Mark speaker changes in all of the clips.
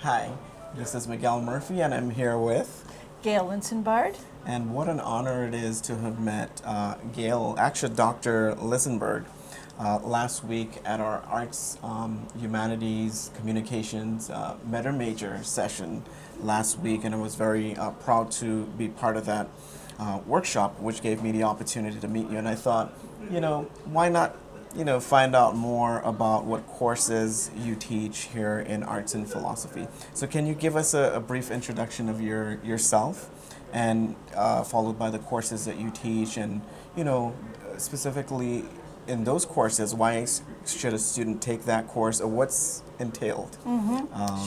Speaker 1: Hi, this is Miguel Murphy, and I'm here with.
Speaker 2: Gail Lisenbard.
Speaker 1: And what an honor it is to have met Gail, actually Dr. Lisenbard, last week at our Arts, Humanities, Communications Meta Major session last week, and I was very proud to be part of that workshop, which gave me the opportunity to meet you. And I thought, why not find out more about what courses you teach here in Arts and Philosophy. So can you give us a brief introduction of yourself, and followed by the courses that you teach, and specifically in those courses, why should a student take that course, or what's entailed?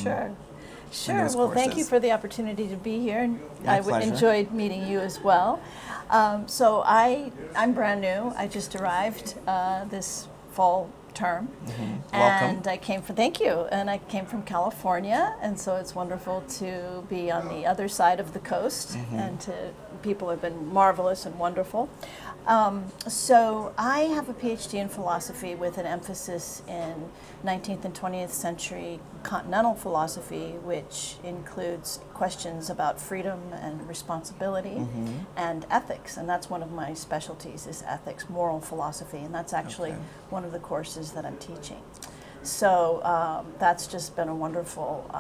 Speaker 2: Sure. Well, thank you for the opportunity to be here, and
Speaker 1: My pleasure.
Speaker 2: enjoyed meeting you as well. So I'm brand new. I just arrived this fall term,
Speaker 1: Welcome.
Speaker 2: and thank you. And I came from California, and so it's wonderful to be on the other side of the coast, and people have been marvelous and wonderful. So I have a PhD in philosophy with an emphasis in 19th and 20th century continental philosophy, which includes questions about freedom and responsibility and ethics. And that's one of my specialties, is ethics, moral philosophy. And that's actually one of the courses that I'm teaching. So that's just been a wonderful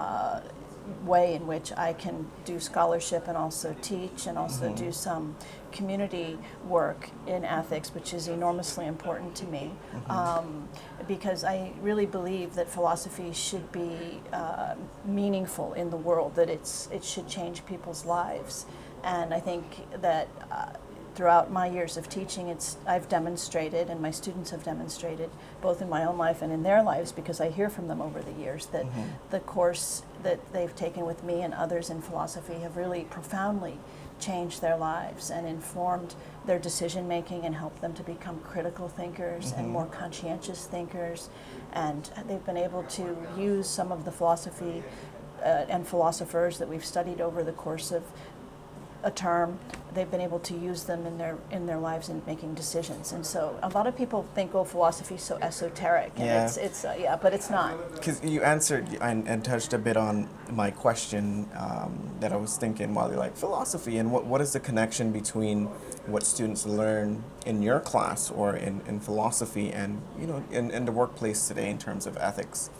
Speaker 2: way in which I can do scholarship and also teach, and also do some community work in ethics, which is enormously important to me, because I really believe that philosophy should be meaningful in the world, that it should change people's lives. And I think that throughout my years of teaching, I've demonstrated, and my students have demonstrated, both in my own life and in their lives, because I hear from them over the years, that the course that they've taken with me and others in philosophy have really profoundly changed their lives and informed their decision making, and helped them to become critical thinkers and more conscientious thinkers. And they've been able to use some of the philosophy and philosophers that we've studied over the course of a term. They've been able to use them in their lives in making decisions. And so a lot of people think, philosophy is so esoteric, and but it's not.
Speaker 1: Because you answered and touched a bit on my question that I was thinking while you're like, philosophy, and what is the connection between what students learn in your class or in philosophy and in the workplace today in terms of ethics?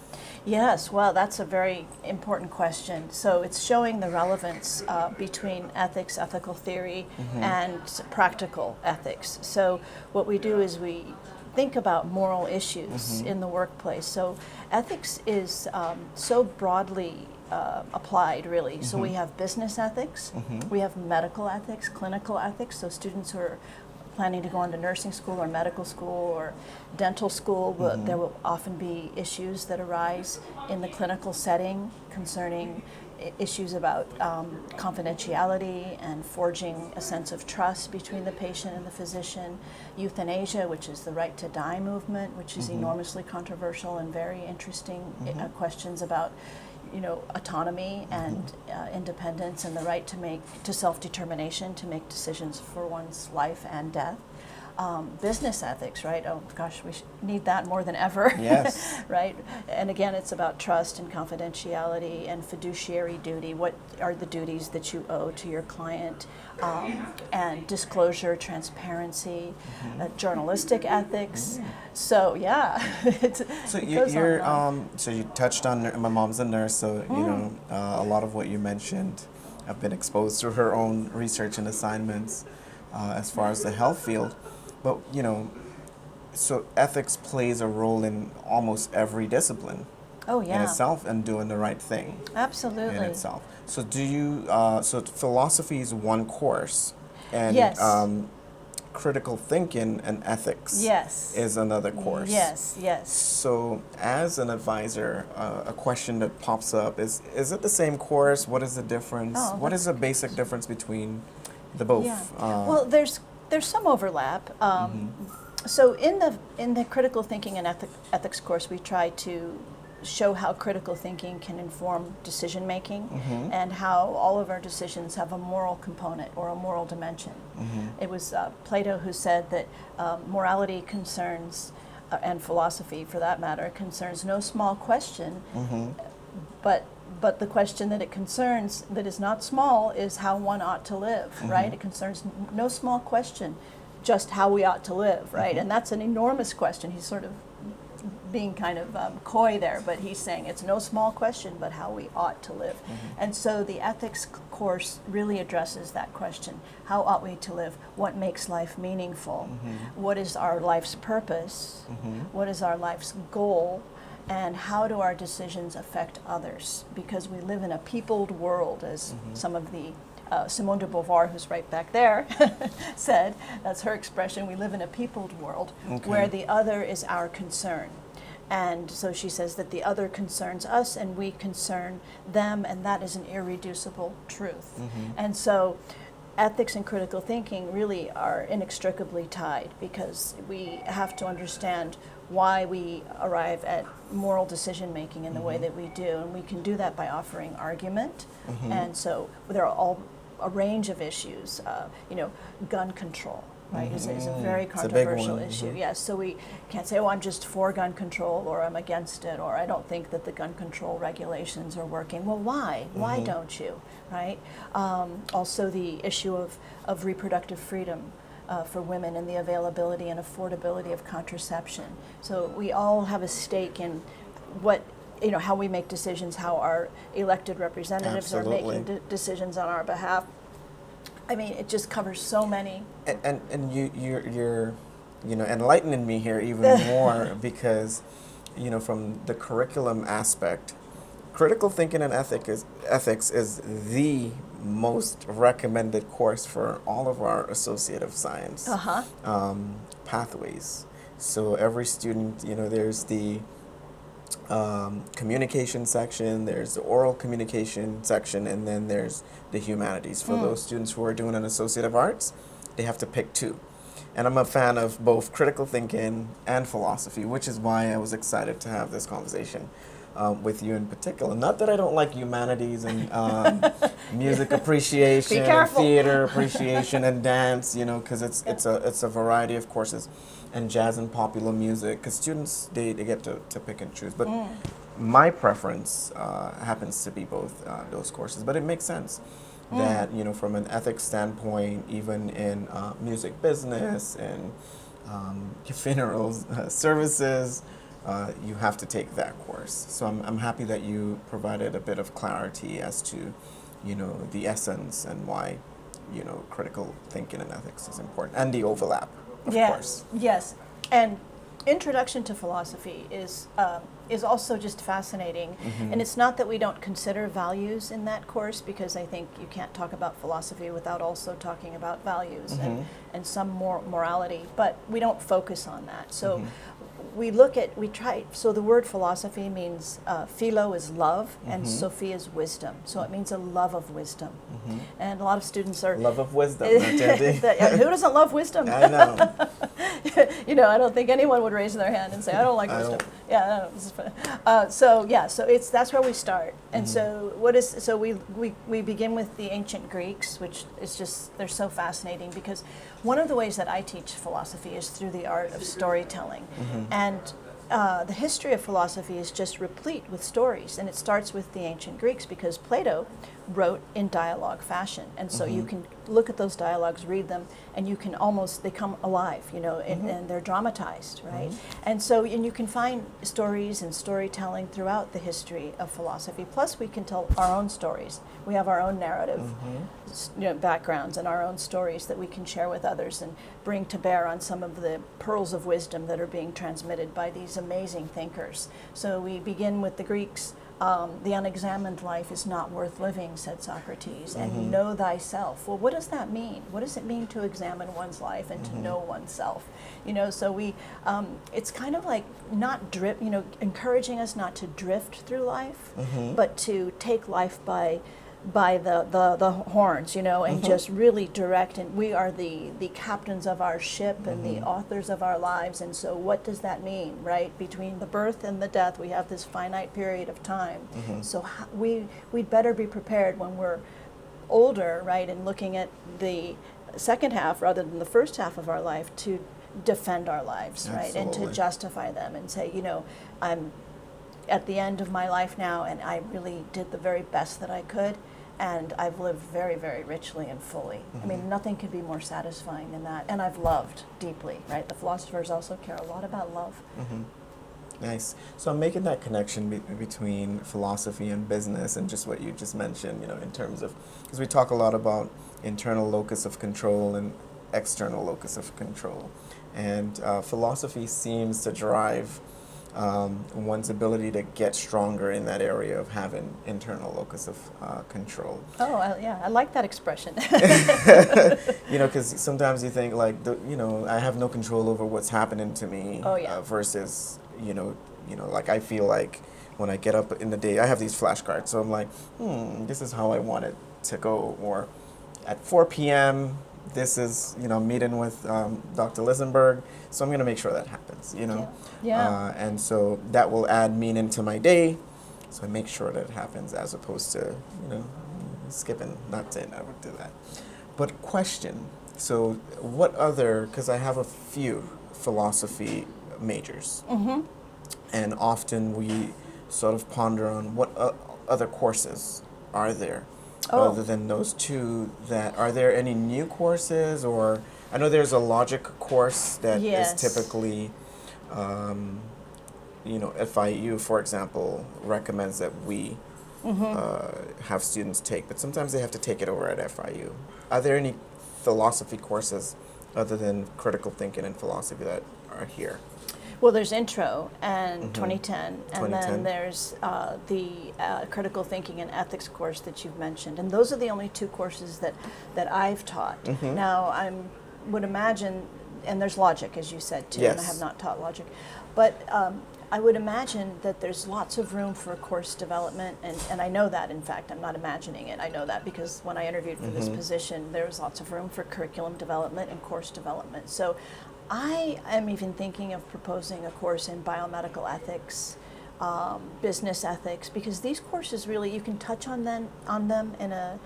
Speaker 2: Yes, well, that's a very important question. So it's showing the relevance between ethics, ethical theory, and practical ethics. So what we do is we think about moral issues in the workplace. So ethics is so broadly applied, really. So we have business ethics, we have medical ethics, clinical ethics. So students who are planning to go into nursing school or medical school or dental school, there will often be issues that arise in the clinical setting concerning issues about confidentiality and forging a sense of trust between the patient and the physician. Euthanasia, which is the right to die movement, which is enormously controversial and very interesting questions about autonomy and independence, and the right to self-determination, to make decisions for one's life and death. Business ethics, right? Oh gosh, we need that more than ever.
Speaker 1: Yes.
Speaker 2: Right? And again, it's about trust and confidentiality and fiduciary duty. What are the duties that you owe to your client? And disclosure, transparency, journalistic ethics. So yeah,
Speaker 1: So
Speaker 2: it goes on.
Speaker 1: so you touched on, my mom's a nurse, so a lot of what you mentioned, I've been exposed to her own research and assignments as far as the health field. But so ethics plays a role in almost every discipline
Speaker 2: Oh yeah,
Speaker 1: in itself, and doing the right thing
Speaker 2: absolutely.
Speaker 1: in itself. So do you? So philosophy is one course, and
Speaker 2: Yes.
Speaker 1: Critical thinking and ethics
Speaker 2: Yes.
Speaker 1: is another course.
Speaker 2: Yes.
Speaker 1: So, as an advisor, a question that pops up is it the same course? What is the difference?
Speaker 2: Oh,
Speaker 1: What is the basic difference between the both?
Speaker 2: Yeah. Well, there's some overlap. So in the critical thinking and ethics course, we try to show how critical thinking can inform decision making, and how all of our decisions have a moral component or a moral dimension. It was Plato who said that morality concerns, and philosophy for that matter, concerns no small question But the question that it concerns, that is not small, is how one ought to live, right? It concerns no small question, just how we ought to live, right? And that's an enormous question. He's sort of being kind of coy there, but he's saying it's no small question, but how we ought to live. And so the ethics course really addresses that question. How ought we to live? What makes life meaningful? What is our life's purpose? What is our life's goal? And how do our decisions affect others? Because we live in a peopled world, as some of the Simone de Beauvoir, who's right back there, said. That's her expression. We live in a peopled world where the other is our concern. And so she says that the other concerns us and we concern them, and that is an irreducible truth. And so ethics and critical thinking really are inextricably tied, because we have to understand why we arrive at moral decision making in the way that we do, and we can do that by offering argument. And so there are all a range of issues. Gun control, right, is a very controversial issue. Yes, so we can't say, oh, I'm just for gun control, or I'm against it, or I don't think that the gun control regulations are working. Well, why? Why don't you, right? Also the issue of reproductive freedom for women, and the availability and affordability of contraception. So we all have a stake in how we make decisions, how our elected representatives are making decisions on our behalf. I mean, it just covers so many.
Speaker 1: And you're enlightening me here even more, because from the curriculum aspect, critical thinking and ethics is the most recommended course for all of our associative science pathways. So every student, there's the communication section, there's the oral communication section, and then there's the humanities. For those students who are doing an associative arts, they have to pick two. And I'm a fan of both critical thinking and philosophy, which is why I was excited to have this conversation with you in particular. Not that I don't like humanities and music appreciation, and theater appreciation, and dance, because it's a variety of courses, and jazz and popular music, because students, they get to pick and choose. But my preference happens to be both those courses. But it makes sense that, from an ethics standpoint, even in music business and funerals, services, you have to take that course. So I'm happy that you provided a bit of clarity as to, the essence and why, critical thinking and ethics is important, and the overlap, of course.
Speaker 2: Yes, and introduction to philosophy is also just fascinating. And it's not that we don't consider values in that course, because I think you can't talk about philosophy without also talking about values and some morality, but we don't focus on that. So so the word philosophy means, philo is love, and Sophia is wisdom. So it means a love of wisdom. And a lot of students are...
Speaker 1: Love of wisdom, who
Speaker 2: doesn't love wisdom?
Speaker 1: I know.
Speaker 2: I don't think anyone would raise their hand and say, I don't like wisdom. Yeah, no, so that's where we start. And so we begin with the ancient Greeks, which is just, they're so fascinating, because one of the ways that I teach philosophy is through the art of storytelling. And the history of philosophy is just replete with stories, and it starts with the ancient Greeks, because Plato wrote in dialogue fashion, and so you can look at those dialogues, read them, and you can they come alive, and they're dramatized, right? And you can find stories and storytelling throughout the history of philosophy. Plus, we can tell our own stories. We have our own narrative backgrounds and our own stories that we can share with others and bring to bear on some of the pearls of wisdom that are being transmitted by these amazing thinkers. So we begin with the Greeks. The unexamined life is not worth living, said Socrates, and know thyself. Well, what does that mean? What does it mean to examine one's life and to know oneself? So we, it's kind of like not drift, encouraging us not to drift through life, but to take life by the horns, and just really direct. And we are the captains of our ship and the authors of our lives. And so what does that mean, right? Between the birth and the death, we have this finite period of time. So we'd better be prepared when we're older, right, and looking at the second half rather than the first half of our life, to defend our lives, right, and to justify them and say, at the end of my life now, and I really did the very best that I could, and I've lived very, very richly and fully. I mean, nothing could be more satisfying than that, and I've loved deeply, right? The philosophers also care a lot about love.
Speaker 1: Nice. So I'm making that connection between philosophy and business, and just what you just mentioned, in terms of, because we talk a lot about internal locus of control and external locus of control. And philosophy seems to drive one's ability to get stronger in that area of having internal locus of control.
Speaker 2: Oh, yeah, I like that expression.
Speaker 1: Because sometimes you think like, I have no control over what's happening to me.
Speaker 2: Oh, yeah.
Speaker 1: Versus, like I feel like when I get up in the day, I have these flashcards. So I'm like, this is how I want it to go. Or at 4 p.m., this is, meeting with Dr. Lisenbard, so I'm going to make sure that happens,
Speaker 2: Yeah.
Speaker 1: And so that will add meaning to my day, so I make sure that it happens as opposed to, skipping, not saying I would do that. But question, so what other, because I have a few philosophy majors, and often we sort of ponder on what other courses are there. Other than those two, are there any new courses? Or I know there's a logic course that is typically, FIU, for example, recommends that we have students take, but sometimes they have to take it over at FIU. Are there any philosophy courses other than critical thinking and philosophy that are here?
Speaker 2: Well, there's Intro and 2010, and
Speaker 1: 2010.
Speaker 2: then there's the Critical Thinking and Ethics course that you've mentioned, and those are the only two courses that I've taught. Now, I would imagine, and there's Logic, as you said, too, and I have not taught Logic, but I would imagine that there's lots of room for course development, and I know that, in fact, I'm not imagining it, I know that because when I interviewed for this position, there was lots of room for curriculum development and course development. So I am even thinking of proposing a course in biomedical ethics, business ethics, because these courses really, you can touch on them in a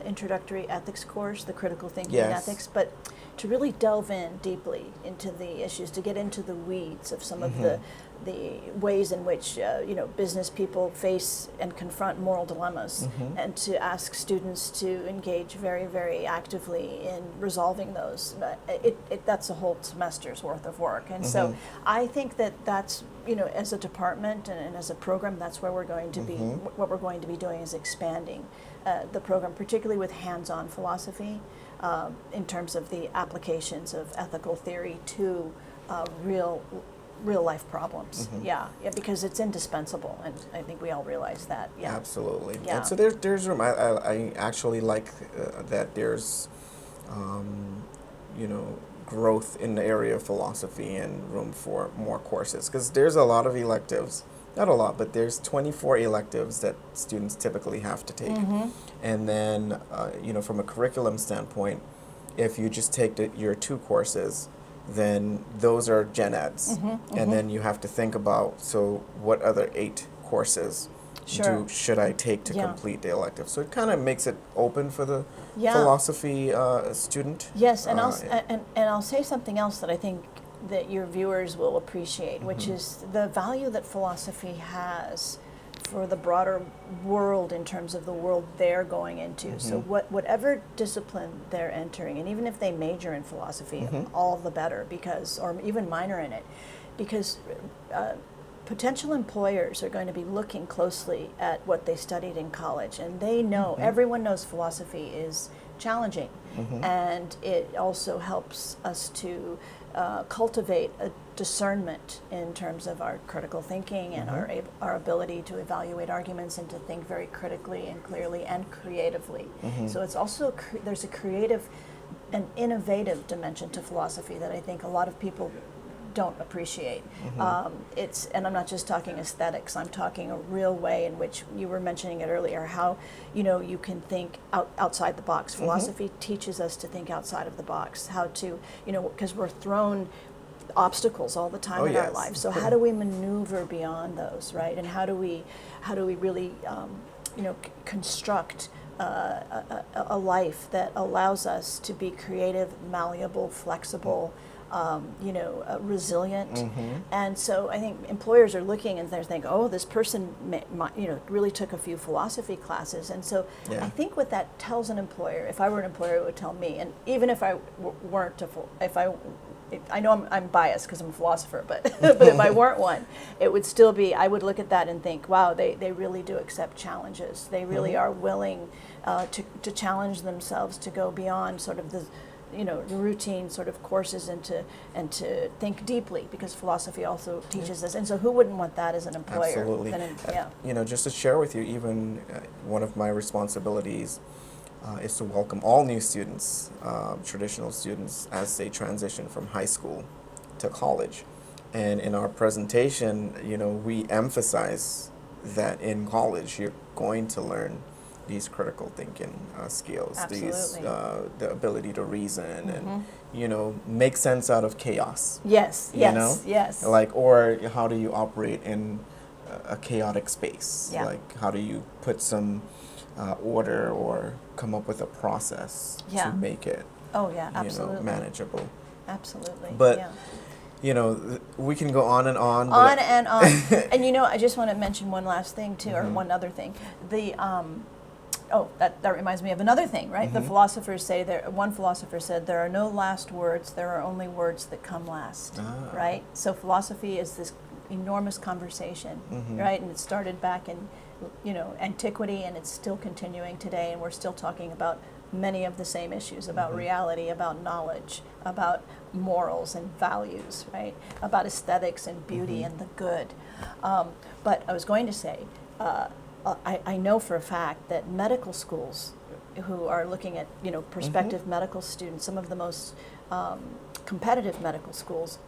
Speaker 2: introductory ethics course, the critical thinking and ethics, but to really delve in deeply into the issues, to get into the weeds of some of the ways in which business people face and confront moral dilemmas, and to ask students to engage very, very actively in resolving those. That's a whole semester's worth of work, and so I think that's as a department and as a program, that's where we're going to be. What we're going to be doing is expanding the program, particularly with hands-on philosophy, in terms of the applications of ethical theory to real life problems. Because it's indispensable, and I think we all realize that.
Speaker 1: Absolutely.
Speaker 2: Yeah.
Speaker 1: And so there's room. I actually like that there's growth in the area of philosophy and room for more courses, because there's a lot of electives, not a lot, but there's 24 electives that students typically have to take. And then from a curriculum standpoint, if you just take your 2 courses, then those are gen eds. And then you have to think about, so what other 8 courses should I take to complete the elective? So it kind of makes it open for the philosophy student.
Speaker 2: Yes, and I'll say something else that I think that your viewers will appreciate, which is the value that philosophy has for the broader world in terms of the world they're going into. So whatever discipline they're entering, and even if they major in philosophy, all the better, or even minor in it, because potential employers are going to be looking closely at what they studied in college, and they know, everyone knows philosophy is challenging, and it also helps us to cultivate a discernment in terms of our critical thinking and our ability to evaluate arguments and to think very critically and clearly and creatively. So it's also, there's a creative and innovative dimension to philosophy that I think a lot of people don't appreciate. And I'm not just talking aesthetics, I'm talking a real way in which you were mentioning it earlier, how you can think outside the box. Philosophy teaches us to think outside of the box, how to, because we're thrown obstacles all the time in our lives. So how do we maneuver beyond those, right? And how do we really construct a life that allows us to be creative, malleable, flexible, resilient. And so I think employers are looking and they're thinking, oh, this person really took a few philosophy classes. And so I think what that tells an employer, if I were an employer, it would tell me, and even if I weren't I know I'm biased because I'm a philosopher, but but if I weren't one, it would still be, I would look at that and think, wow, they really do accept challenges. They really are willing to challenge themselves, to go beyond sort of the routine sort of courses and to think deeply, because philosophy also teaches us. And so who wouldn't want that as an employer?
Speaker 1: Absolutely. Just to share with you, even one of my responsibilities is to welcome all new students, traditional students, as they transition from high school to college. And in our presentation, we emphasize that in college you're going to learn these critical thinking skills, the ability to reason and make sense out of chaos.
Speaker 2: Yes.
Speaker 1: Or how do you operate in a chaotic space?
Speaker 2: Yeah.
Speaker 1: Like, how do you put some order or come up with a process to make it
Speaker 2: absolutely
Speaker 1: manageable.
Speaker 2: Absolutely.
Speaker 1: But we can go on and on.
Speaker 2: And on. And I just want to mention one last thing too, or one other thing. The that reminds me of another thing, right? The philosophers say one philosopher said, there are no last words, there are only words that come last, right? So philosophy is this enormous conversation, right? And it started back in antiquity, and it's still continuing today, and we're still talking about many of the same issues, about reality, about knowledge, about morals and values, right? About aesthetics and beauty and the good. But I was going to say, I know for a fact that medical schools who are looking at prospective medical students, some of the most competitive medical schools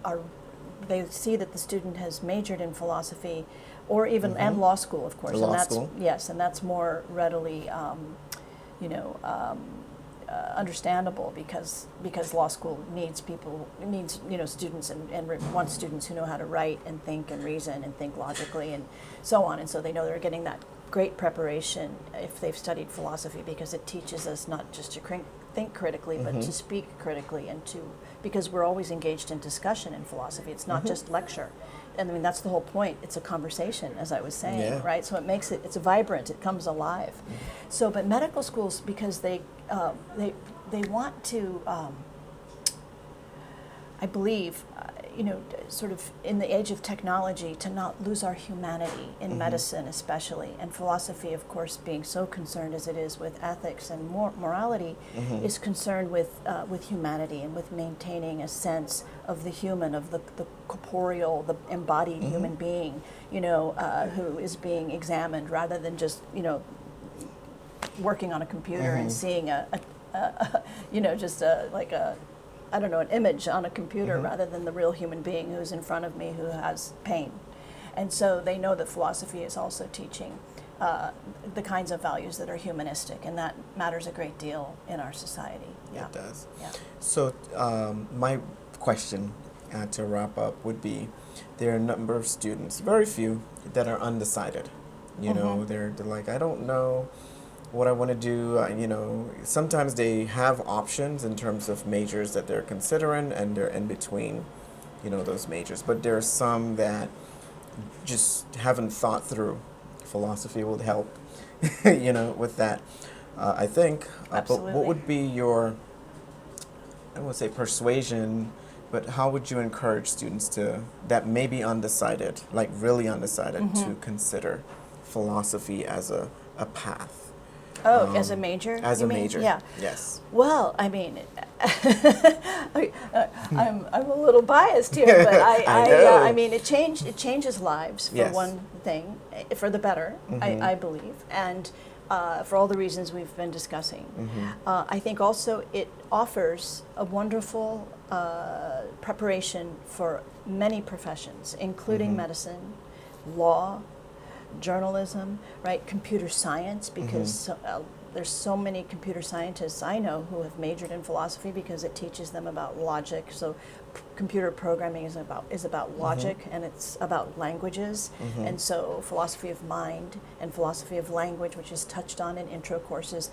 Speaker 2: they see that the student has majored in philosophy, or even and law school, of course, and that's more readily understandable because law school needs students and wants students who know how to write and think and reason and think logically and so on, and so they know they're getting that great preparation if they've studied philosophy, because it teaches us not just to think critically, but to speak critically, and because we're always engaged in discussion in philosophy. It's not just lecture. And I mean, that's the whole point. It's a conversation, as I was saying, right? So it makes it's vibrant, it comes alive. So, but medical schools, because they want to, I believe, sort of in the age of technology, to not lose our humanity in medicine especially, and philosophy, of course, being so concerned as it is with ethics and morality, is concerned with humanity and with maintaining a sense of the human, of the corporeal, the embodied human being, who is being examined, rather than just working on a computer and seeing an image on a computer, rather than the real human being who's in front of me who has pain. And so they know that philosophy is also teaching the kinds of values that are humanistic, and that matters a great deal in our society.
Speaker 1: Yeah. It does.
Speaker 2: Yeah.
Speaker 1: So my question to wrap up would be, there are a number of students, very few, that are undecided. They're like, I don't know what I want to do. Sometimes they have options in terms of majors that they're considering, and they're in between, those majors. But there are some that just haven't thought through. Philosophy will help, with that, I think. But what would be your, I won't say persuasion, but how would you encourage students that may be undecided, like really undecided, to consider philosophy as a path?
Speaker 2: Oh, as a major?
Speaker 1: As a major,
Speaker 2: yeah.
Speaker 1: Yes.
Speaker 2: Well, I mean, I'm a little biased here, but I mean, it changes lives, for one thing, for the better, I believe, and for all the reasons we've been discussing. I think also it offers a wonderful preparation for many professions, including medicine, law, journalism, right? Computer science, because there's so many computer scientists I know who have majored in philosophy because it teaches them about logic. So computer programming is about logic, and it's about languages. And so philosophy of mind and philosophy of language, which is touched on in intro courses,